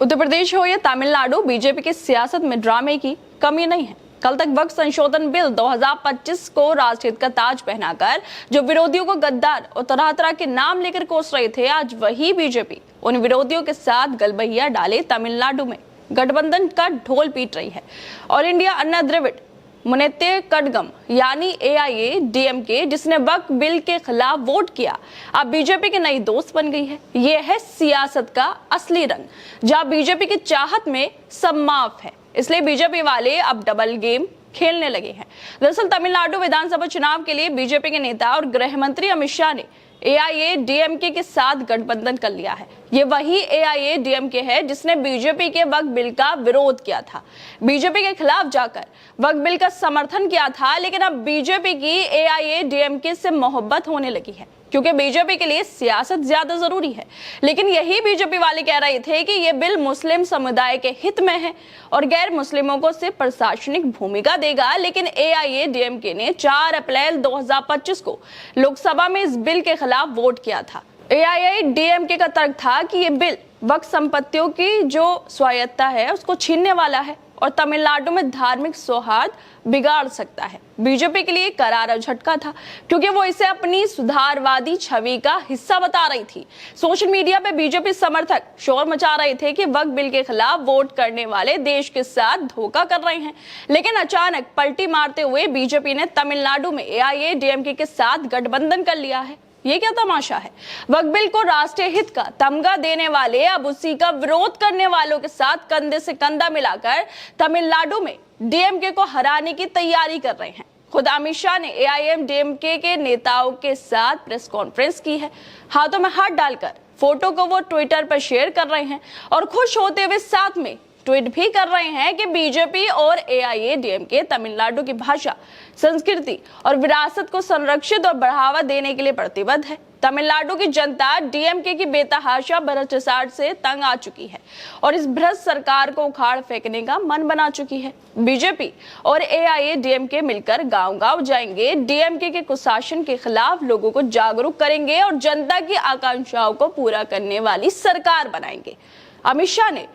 उत्तर प्रदेश हो या तमिलनाडु, बीजेपी की सियासत में ड्रामे की कमी नहीं है। कल तक वक्त संशोधन बिल 2025 को राष्ट्रहित का ताज पहनाकर जो विरोधियों को गद्दार और तरह तरह के नाम लेकर कोस रहे थे, आज वही बीजेपी उन विरोधियों के साथ गलबहिया डाले तमिलनाडु में गठबंधन का ढोल पीट रही है। और इंडिया अन्ना द्रविड़ मुनेत्ते कड़गम यानी AIADMK, जिसने वक्फ बिल के खिलाफ वोट किया, अब बीजेपी के नई दोस्त बन गई है। ये है सियासत का असली रंग, जहां बीजेपी की चाहत में सब माफ है, इसलिए बीजेपी वाले अब डबल गेम खेलने लगे हैं। दरअसल तमिलनाडु विधानसभा चुनाव के लिए बीजेपी के नेता और गृह मंत्री अमित शाह ने AIADMK के साथ गठबंधन कर लिया है। ये वही AIADMK है जिसने बीजेपी के वक्फ बिल का विरोध किया था, बीजेपी के खिलाफ जाकर वक्फ बिल का समर्थन किया था। लेकिन अब बीजेपी की AIADMK से मोहब्बत होने लगी है, क्योंकि बीजेपी के लिए सियासत ज्यादा जरूरी है। लेकिन यही बीजेपी वाले कह रहे थे कि ये बिल मुस्लिम समुदाय के हित में है और गैर मुस्लिमों को सिर्फ प्रशासनिक भूमिका देगा। लेकिन AIADMK ने 4 अप्रैल 2025 को लोकसभा में इस बिल के खिलाफ वोट किया था। AIADMK का तर्क था कि ये बिल वक्फ संपत्तियों की जो स्वायत्तता है उसको छीनने वाला है और तमिलनाडु में धार्मिक सौहार्द बिगाड़ सकता है। बीजेपी के लिए करारा झटका था, क्योंकि वो इसे अपनी सुधारवादी छवि का हिस्सा बता रही थी। सोशल मीडिया पे बीजेपी समर्थक शोर मचा रहे थे कि वक्फ बिल के खिलाफ वोट करने वाले देश के साथ धोखा कर रहे हैं। लेकिन अचानक पलटी मारते हुए बीजेपी ने तमिलनाडु में AIADMK के साथ गठबंधन कर लिया है। ये क्या तमाशा है? वक्फ बिल को राष्ट्रीय हित का तमगा देने वाले अब उसी का विरोध करने वालों के साथ कंधे से कंधा मिलाकर तमिलनाडु में DMK को हराने की तैयारी कर रहे हैं। खुद अमित शाह ने AIADMK के नेताओं के साथ प्रेस कॉन्फ्रेंस की है। हाथों में हाथ डालकर फोटो को वो ट्विटर पर शेयर कर रहे हैं और खुश होते हुए साथ में ट्वीट भी कर रहे हैं कि बीजेपी और AIADMK तमिलनाडु की भाषा, संस्कृति और विरासत को संरक्षित और बढ़ावा देने के लिए प्रतिबद्ध है। तमिलनाडु की जनता DMK की बेतहाशा भ्रष्टाचार से तंग आ चुकी है और इस भ्रष्ट सरकार को उखाड़ फेंकने का मन बना चुकी है। बीजेपी और AIADMK मिलकर गांव-गांव जाएंगे, DMK के कुशासन के खिलाफ लोगों को जागरूक करेंगे और जनता की आकांक्षाओं को पूरा करने वाली सरकार बनाएंगे। अमित शाह ने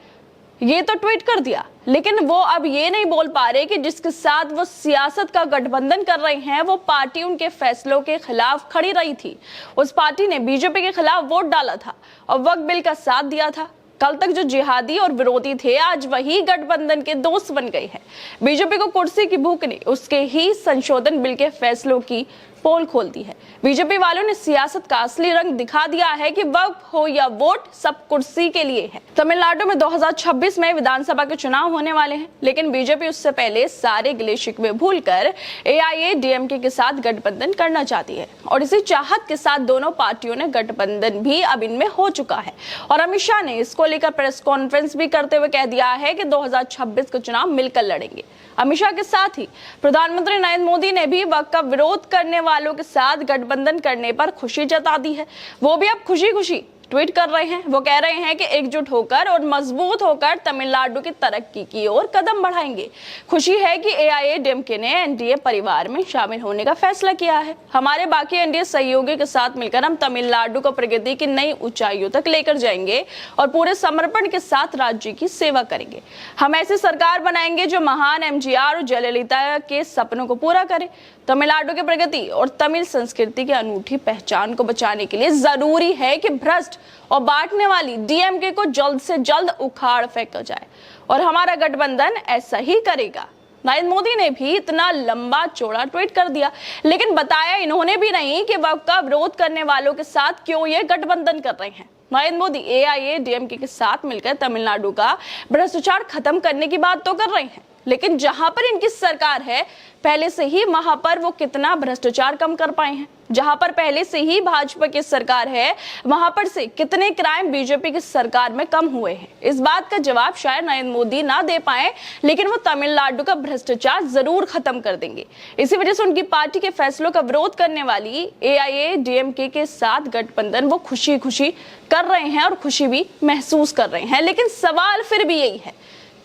ये तो ट्वीट कर दिया, लेकिन वो अब ये नहीं बोल पा रहे कि जिसके साथ वो सियासत का गठबंधन कर रहे हैं वो पार्टी उनके फैसलों के खिलाफ खड़ी रही थी। उस पार्टी ने बीजेपी के खिलाफ वोट डाला था और वक्फ बिल का साथ दिया था। कल तक जो जिहादी और विरोधी थे, आज वही गठबंधन के दोस्त बन गए हैं। बीजेपी को कुर्सी की भूख ने उसके ही संशोधन बिल के फैसलों की पोल खोल दी है। बीजेपी वालों ने सियासत का असली रंग दिखा दिया है कि वक्फ हो या वोट, सब कुर्सी के लिए है। तमिलनाडु में 2026 में विधानसभा के चुनाव होने वाले हैं, लेकिन बीजेपी उससे पहले सारे गिले शिकवे भूलकर AIADMK के साथ गठबंधन करना चाहती है और इसी चाहत के साथ दोनों पार्टियों ने गठबंधन भी अब इनमें हो चुका है। और अमित शाह ने इसको लेकर प्रेस कॉन्फ्रेंस भी करते हुए कह दिया है कि 2026 का चुनाव मिलकर लड़ेंगे। अमित शाह के साथ ही प्रधानमंत्री नरेंद्र मोदी ने भी वक्फ का विरोध करने वालों के साथ गठबंधन करने पर खुशी जता दी है। वो भी अब खुशी खुशी ट्वीट कर रहे हैं। वो कह रहे हैं कि एकजुट होकर और मजबूत होकर तमिलनाडु की तरक्की की ओर कदम बढ़ाएंगे। खुशी है कि AIADMK ने NDA परिवार में शामिल होने का फैसला किया है। हमारे बाकी NDA सहयोगी के साथ मिलकर हम तमिलनाडु को प्रगति की नई ऊंचाइयों तक लेकर जाएंगे और पूरे समर्पण के साथ राज्य की सेवा करेंगे। हम ऐसी सरकार बनाएंगे जो महान MGR और जयललिता के सपनों को पूरा करे। तमिलनाडु की प्रगति और तमिल संस्कृति की अनूठी पहचान को बचाने के लिए जरूरी है कि भ्रष्ट और बांटने वाली DMK को जल्द से जल्द उखाड़ फेंका जाए और हमारा गठबंधन ऐसा ही करेगा। नरेंद्र मोदी ने भी इतना लंबा चौड़ा ट्वीट कर दिया, लेकिन बताया इन्होंने भी नहीं कि वक्फ का विरोध करने वालों के साथ क्यों ये गठबंधन कर रहे हैं। नरेंद्र मोदी AIADMK के साथ मिलकर तमिलनाडु का भ्रष्टाचार खत्म करने की बात तो कर रहे हैं, लेकिन जहां पर इनकी सरकार है पहले से ही वहां पर वो कितना भ्रष्टाचार कम कर पाए हैं। जहां पर पहले से ही भाजपा की सरकार है वहां पर से कितने क्राइम बीजेपी की सरकार में कम हुए हैं। इस बात का जवाब शायद नरेंद्र मोदी ना दे पाए, लेकिन वो तमिलनाडु का भ्रष्टाचार जरूर खत्म कर देंगे। इसी वजह से उनकी पार्टी के फैसलों का विरोध करने वाली AIADMK के साथ गठबंधन वो खुशी खुशी कर रहे हैं और खुशी भी महसूस कर रहे हैं। लेकिन सवाल फिर भी यही है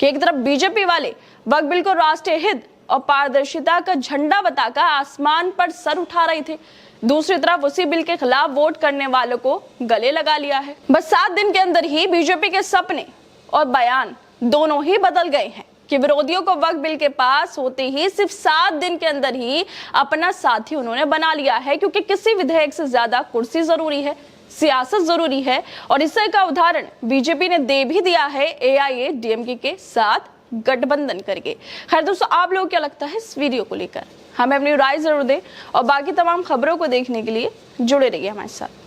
कि एक तरफ बीजेपी वाले वक्फ बिल को राष्ट्रीय हित और पारदर्शिता का झंडा बताकर आसमान पर सर उठा रहे थे, दूसरी तरफ उसी बिल के खिलाफ वोट करने वालों को गले लगा लिया है। बस 7 दिन के अंदर ही बीजेपी के सपने और बयान दोनों ही बदल गए हैं कि विरोधियों को वक्फ बिल के पास होते ही सिर्फ 7 दिन के अंदर ही अपना साथी उन्होंने बना लिया है, क्योंकि किसी विधेयक से ज्यादा कुर्सी जरूरी है, सियासत जरूरी है। और इसी का उदाहरण बीजेपी ने दे भी दिया है AIADMK के साथ गठबंधन करके। खैर दोस्तों, आप लोगों को क्या लगता है इस वीडियो को लेकर? हमें अपनी राय जरूर दें और बाकी तमाम खबरों को देखने के लिए जुड़े रहिए हमारे साथ।